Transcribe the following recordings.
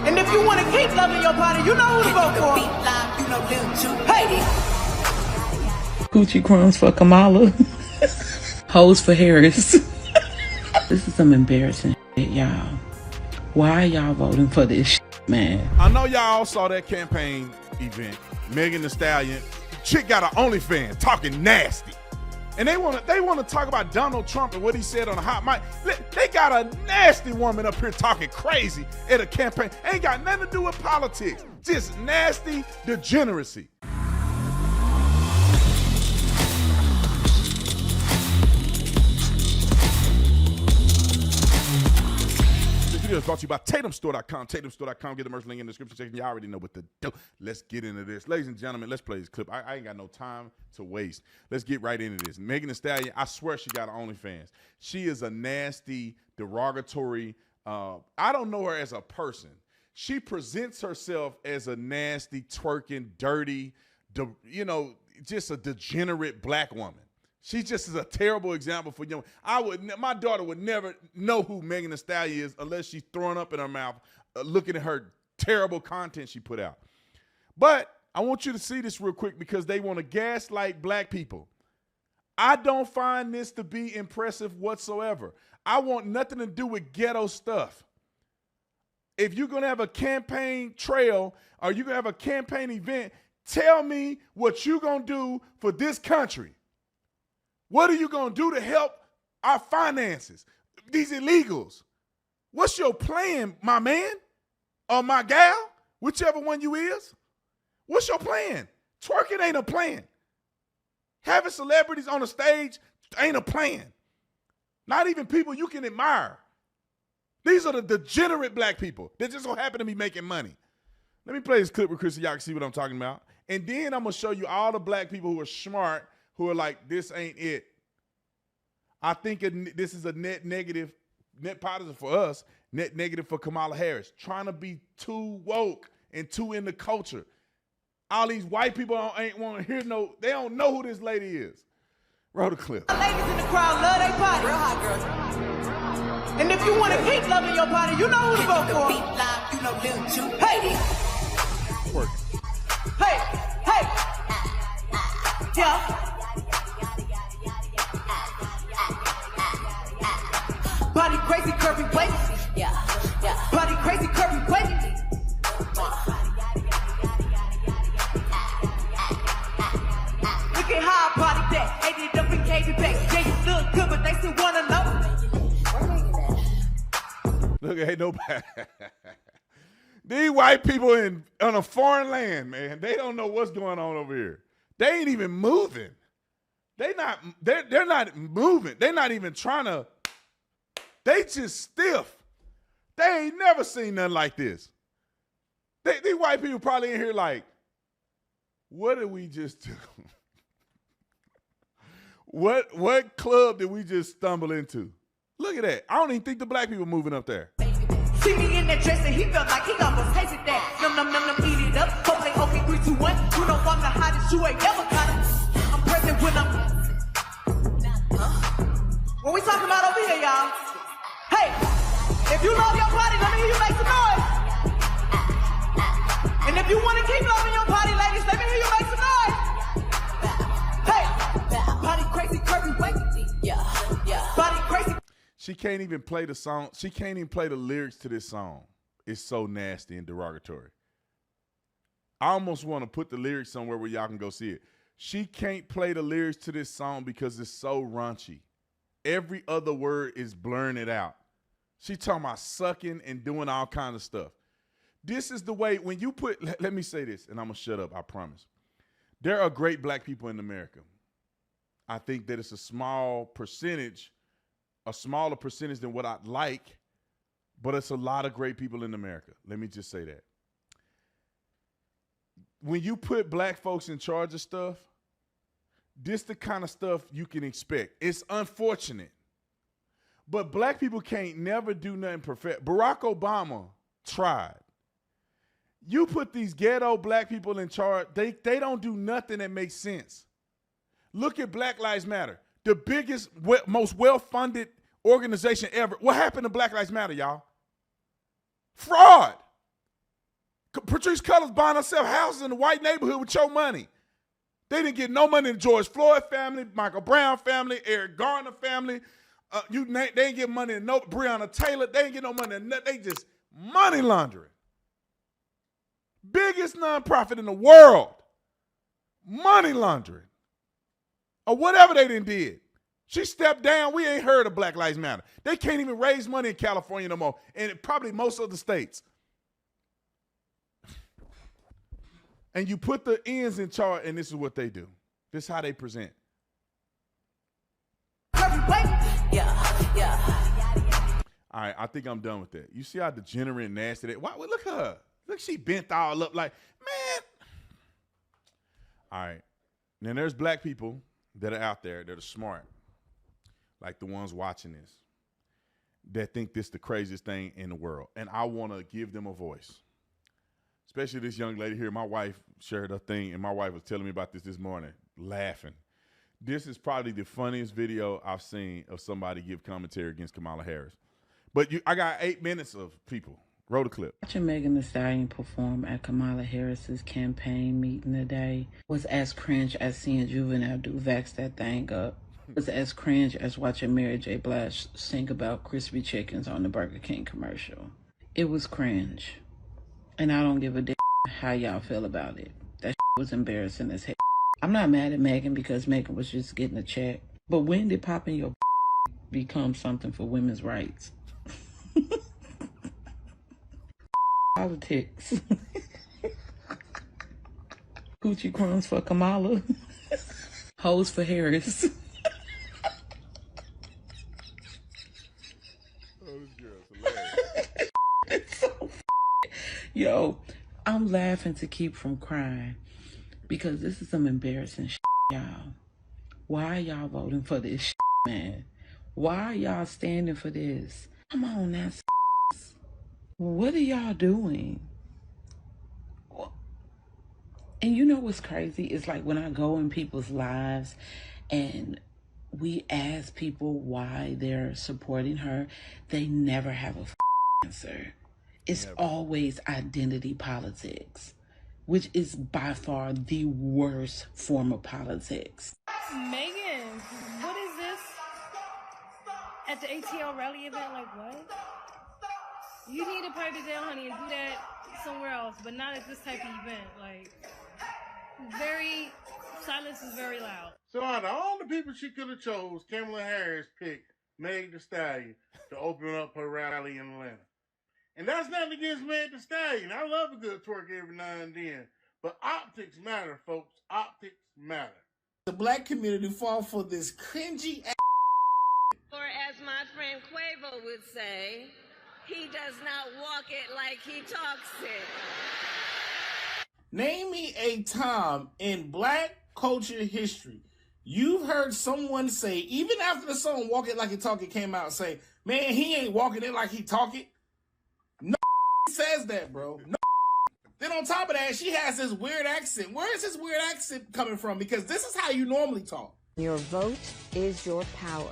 And if you want to keep loving your body, you know who to vote for. Hey! Coochie crumbs for Kamala. Hoes for Harris. This is some embarrassing shit, y'all. Why are y'all voting for this shit, man? I know y'all saw that campaign event. Megan Thee Stallion. Chick got an OnlyFans talking nasty. And they want to talk about Donald Trump and what he said on the hot mic. They got a nasty woman up here talking crazy at a campaign. Ain't got nothing to do with politics. Just nasty degeneracy. This video is brought to you by TatumStore.com. TatumStore.com. Get the merch link in the description section. Y'all already know what to do. Let's get into this. Ladies and gentlemen, let's play this clip. I ain't got no time to waste. Let's get right into this. Megan Thee Stallion, I swear she got an OnlyFans. She is a nasty, derogatory, I don't know her as a person. She presents herself as a nasty, twerking, dirty, just a degenerate black woman. She just is a terrible example for young. My daughter would never know who Megan Thee Stallion is unless she's throwing up in her mouth, looking at her terrible content she put out. But I want you to see this real quick because they want to gaslight black people. I don't find this to be impressive whatsoever. I want nothing to do with ghetto stuff. If you're going to have a campaign trail or you're going to have a campaign event, tell me what you're going to do for this country. What are you going to do to help our finances? These illegals. What's your plan, my man or my gal? Whichever one you is. What's your plan? Twerking ain't a plan. Having celebrities on the stage ain't a plan. Not even people you can admire. These are the degenerate black people that just so happen to be making money. Let me play this clip with Chris so y'all can see what I'm talking about. And then I'm going to show you all the black people who are smart who are like, this ain't it. I think this is a net positive for us, net negative for Kamala Harris. Trying to be too woke and too in the culture. All these white people ain't want to hear they don't know who this lady is. Roll the clip. Ladies in the crowd love their body. Real hot girls. And if you want to keep loving your body, you know who to vote for. Hey! Work. Hey! Hey! Yeah. Body crazy, curvy waist. Yeah. Body crazy, curvy waist. Look at how I body that. Ate it up and gave it back. Yeah, you look good, but they still wanna know. Look, ain't nobody. These white people on a foreign land, man, they don't know what's going on over here. They ain't even moving. They're not moving. They're not even trying to. They just stiff. They ain't never seen nothing like this. These white people probably in here like, what did we just do? What club did we just stumble into? Look at that. I don't even think the black people moving up there. See me in that dress and he felt like he almost tasted that. Num num num num, eat it up. Hopefully, okay, 3, 2, 1. You know I'm the hottest you ain't ever caught it. I'm present when I'm. What we talking about over here, y'all? Hey, if you love your body, let me hear you make some noise. And if you want to keep loving your body, ladies, let me hear you make some noise. Hey, body crazy, curvy, wait. Yeah. Body crazy. She can't even play the song. She can't even play the lyrics to this song. It's so nasty and derogatory. I almost want to put the lyrics somewhere where y'all can go see it. She can't play the lyrics to this song because it's so raunchy. Every other word is blurring it out. She talking about sucking and doing all kinds of stuff. This is the way when you put, let me say this, and I'm going to shut up, I promise. There are great black people in America. I think that it's a smaller percentage than what I'd like, but it's a lot of great people in America. Let me just say that. When you put black folks in charge of stuff, this the kind of stuff you can expect. It's unfortunate. But black people can't never do nothing perfect. Barack Obama tried. You put these ghetto black people in charge, they don't do nothing that makes sense. Look at Black Lives Matter, the biggest, most well-funded organization ever. What happened to Black Lives Matter, y'all? Fraud. Patrisse Cullors buying herself houses in the white neighborhood with your money. They didn't get no money in the George Floyd family, Michael Brown family, Eric Garner family. They ain't get money in no Breonna Taylor. They ain't get no money in nothing. They just money laundering. Biggest nonprofit in the world. Money laundering. Or whatever they done did. She stepped down. We ain't heard of Black Lives Matter. They can't even raise money in California no more. And probably most of the states. And you put the ends in charge, and this is what they do. This is how they present. Yeah. All right, I think I'm done with that. You see how degenerate and nasty that? Why? Look at her. Look, she bent all up like, man. All right. Now, there's black people that are out there that are smart, like the ones watching this, that think this is the craziest thing in the world. And I want to give them a voice. Especially this young lady here. My wife shared her thing, and my wife was telling me about this morning, laughing. This is probably the funniest video I've seen of somebody give commentary against Kamala Harris. But I got 8 minutes of people. Roll the clip. Watching Megan Thee Stallion perform at Kamala Harris's campaign meeting today was as cringe as seeing Juvenile do Vax That Thing Up. It was as cringe as watching Mary J. Blige sing about crispy chickens on the Burger King commercial. It was cringe. And I don't give a damn how y'all feel about it. That was embarrassing as hell. I'm not mad at Megan because Megan was just getting a check. But when did popping your become something for women's rights? Politics. Coochie crumbs for Kamala. Hoes for Harris. Yo, I'm laughing to keep from crying because this is some embarrassing shit, y'all. Why are y'all voting for this shit, man? Why are y'all standing for this? Come on now. What are y'all doing? And you know what's crazy? It's like when I go in people's lives and we ask people why they're supporting her, they never have a answer. It's always identity politics, which is by far the worst form of politics. Megan, what is this? At the ATL rally event, like what? You need to pipe it down, honey, and do that somewhere else, but not at this type of event. Like, silence is very loud. So out of all the people she could have chose, Kamala Harris picked Meg Thee Stallion to open up her rally in Atlanta. And that's nothing against Meg Thee Stallion. I love a good twerk every now and then. But optics matter, folks. Optics matter. The black community fall for this cringy ass. Or as my friend Quavo would say, he does not walk it like he talks it. Name me a time in black culture history you've heard someone say, even after the song Walk It Like He Talk It came out, say, man, he ain't walking it like he talk it. No says that, bro. No. Then on top of that, she has this weird accent. Where is this weird accent coming from? Because this is how you normally talk. Your vote is your power.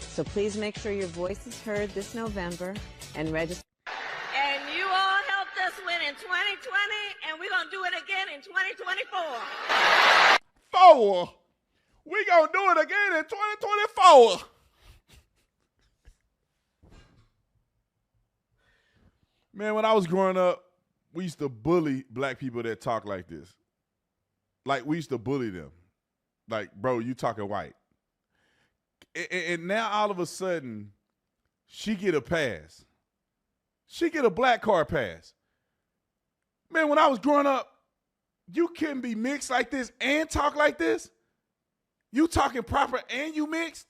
So please make sure your voice is heard this November and register. And you all helped us win in 2020, and we're going to do it again in 2024. We going to do it again in 2024. Man, when I was growing up, we used to bully black people that talk like this. Like, we used to bully them. Like, bro, you talking white. And now, all of a sudden, she get a pass. She get a black card pass. Man, when I was growing up, you couldn't be mixed like this and talk like this. You talking proper and you mixed.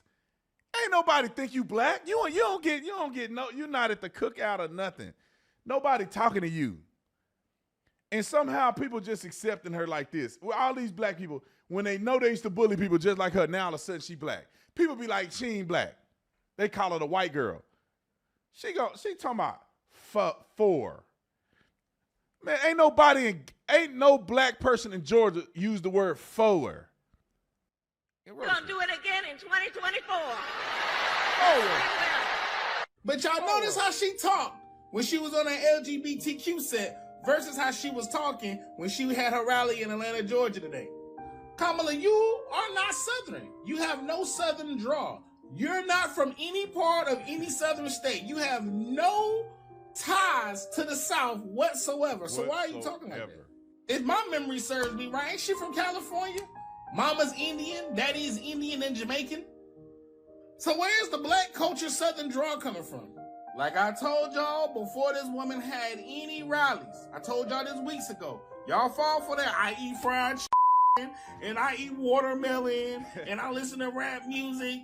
Ain't nobody think you black. You don't get no. You're not at the cookout or nothing. Nobody talking to you. And somehow people just accepting her like this. Well, all these black people, when they know they used to bully people just like her, now all of a sudden she black. People be like, she ain't black. They call her the white girl. She talking about four. Man, ain't no black person in Georgia use the word forward. We're going to do it again in 2024. But y'all notice how she talk. when she was on an LGBTQ set versus how she was talking when she had her rally in Atlanta, Georgia today. Kamala, you are not Southern. You have no Southern draw. You're not from any part of any Southern state. You have no ties to the South whatsoever. So why are you talking like that? If my memory serves me right, ain't she from California? Mama's Indian, daddy's Indian and Jamaican. So where's the black culture Southern draw coming from? Like I told y'all before this woman had any rallies, I told y'all this weeks ago, y'all fall for that. I eat fried and I eat watermelon and I listen to rap music.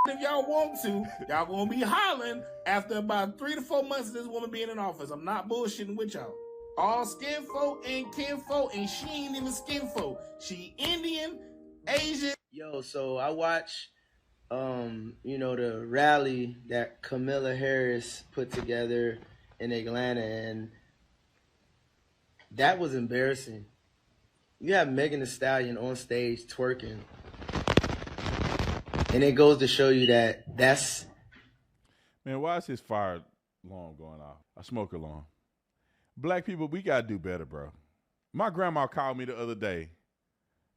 If y'all want to, y'all gonna be hollering after about 3 to 4 months of this woman being in office. I'm not bullshitting with y'all. All skin folk and kin folk, and she ain't even skin folk. She Indian, Asian. Yo, so I watch, the rally that Kamala Harris put together in Atlanta, and that was embarrassing. You have Megan Thee Stallion on stage twerking, and it goes to show you that's... Man, why is his fire alarm going off? A smoke alarm. Black people, we got to do better, bro. My grandma called me the other day,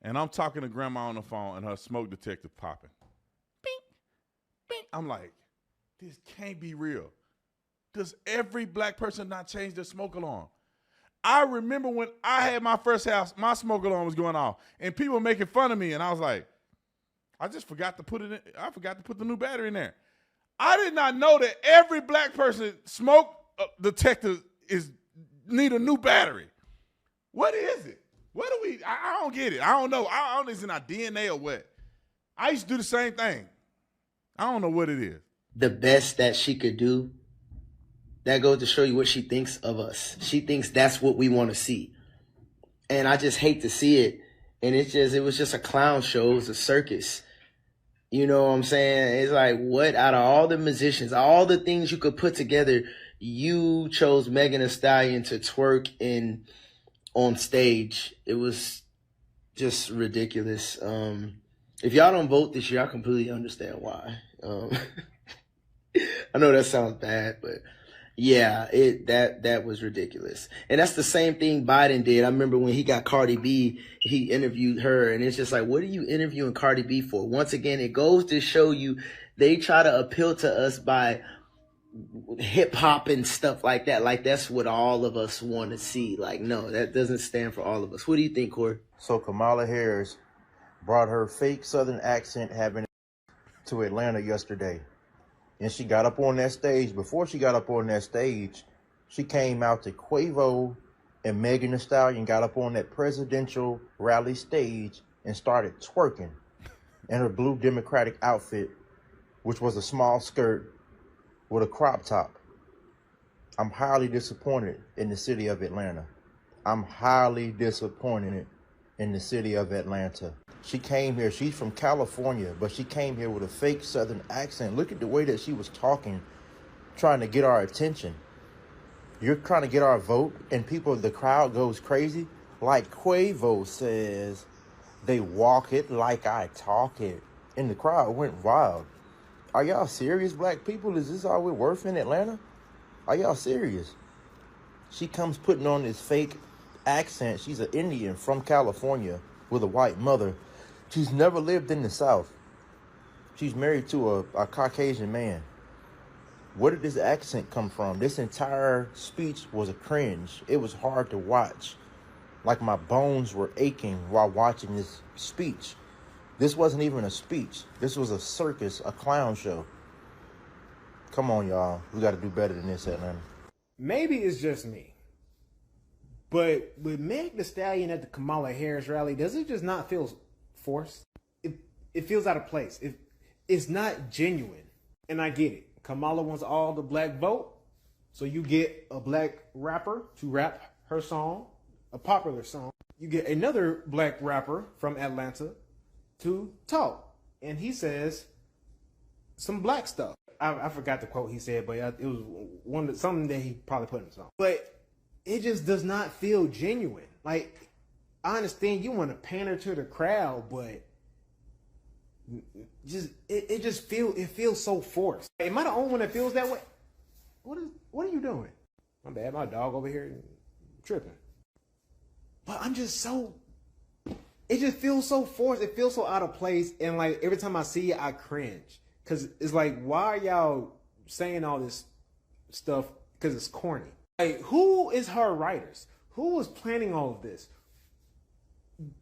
and I'm talking to grandma on the phone, and her smoke detector popping. Bing, bing. I'm like, this can't be real. Does every black person not change their smoke alarm? I remember when I had my first house, my smoke alarm was going off, and people were making fun of me, and I was like, I just forgot to put it in. I forgot to put the new battery in there. I did not know that every black person smoke detector need a new battery. What is it? What do we? I don't get it. I don't know. I don't know if it's in our DNA or what. I used to do the same thing. I don't know what it is. The best that she could do. That goes to show you what she thinks of us. She thinks that's what we want to see. And I just hate to see it. And it was just a clown show. It was a circus. You know what I'm saying? It's like, what out of all the musicians, all the things you could put together, you chose Megan Thee Stallion to twerk on stage. It was just ridiculous. If y'all don't vote this year, I completely understand why. I know that sounds bad, but yeah, that was ridiculous. And that's the same thing Biden did. I remember when he got Cardi B, he interviewed her, and it's just like, what are you interviewing Cardi B for? Once again, it goes to show you they try to appeal to us by hip hop and stuff like that. Like that's what all of us want to see. Like, no, that doesn't stand for all of us. What do you think, Corey? So Kamala Harris brought her fake Southern accent having to Atlanta yesterday. And she got up on that stage. Before she got up on that stage, she came out to Quavo and Megan Thee Stallion got up on that presidential rally stage and started twerking in her blue Democratic outfit, which was a small skirt with a crop top. I'm highly disappointed in the city of Atlanta. I'm highly disappointed in the city of Atlanta. She came here, she's from California, but she came here with a fake Southern accent. Look at the way that she was talking, trying to get our attention. You're trying to get our vote, and the crowd goes crazy. Like Quavo says, they walk it like I talk it. And the crowd went wild. Are y'all serious, black people? Is this all we're worth in Atlanta? Are y'all serious? She comes putting on this fake accent. She's an Indian from California with a white mother. She's never lived in the South. She's married to a Caucasian man. Where did this accent come from? This entire speech was a cringe. It was hard to watch. Like my bones were aching while watching this speech. This wasn't even a speech. This was a circus, a clown show. Come on, y'all. We got to do better than this, Atlanta. Maybe it's just me, but with Meg Thee Stallion at the Kamala Harris rally, does it just not feel forced? It feels out of place. It's not genuine. And I get it. Kamala wants all the black vote, so you get a black rapper to rap her song, a popular song. You get another black rapper from Atlanta to talk, and he says some black stuff. I forgot the quote he said, but it was something that he probably put in the song. But it just does not feel genuine. Like, I understand you want to pander to the crowd, but it feels so forced. Am I the only one that feels that way? What are you doing? My bad, my dog over here tripping. But I'm just so, it just feels so forced. It feels so out of place. And like every time I see it, I cringe. Cause it's like, why are y'all saying all this stuff? Cause it's corny. Like, who is her writers? Who is planning all of this?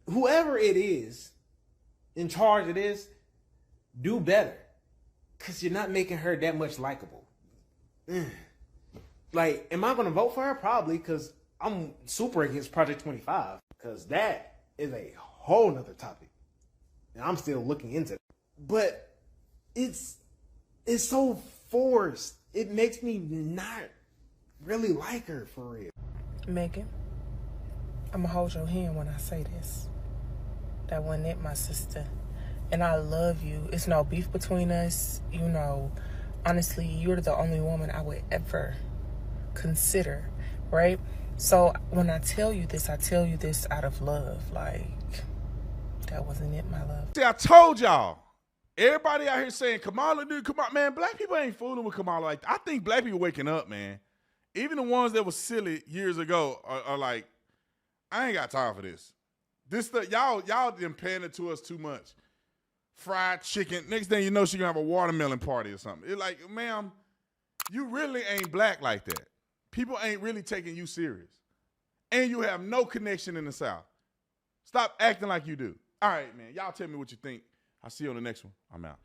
Whoever it is in charge of this, do better. Cause you're not making her that much likable. Like, am I gonna vote for her? Probably, cause I'm super against Project 25. Cause that is a whole nother topic. And I'm still looking into it. But it's so forced. It makes me not really like her for real. Megan, I'm gonna hold your hand when I say this. That wasn't it, my sister. And I love you. It's no beef between us. You know, honestly, you're the only woman I would ever consider, right? So when I tell you this out of love. Like, that wasn't it, my love. See, I told y'all. Everybody out here saying, Kamala, dude, come on. Man, black people ain't fooling with Kamala like that. I think black people waking up, man. Even the ones that were silly years ago are like, I ain't got time for this. This stuff, y'all done pandering to us too much. Fried chicken. Next thing you know, she gonna have a watermelon party or something. It's like, ma'am, you really ain't black like that. People ain't really taking you serious. And you have no connection in the South. Stop acting like you do. All right, man. Y'all tell me what you think. I'll see you on the next one. I'm out.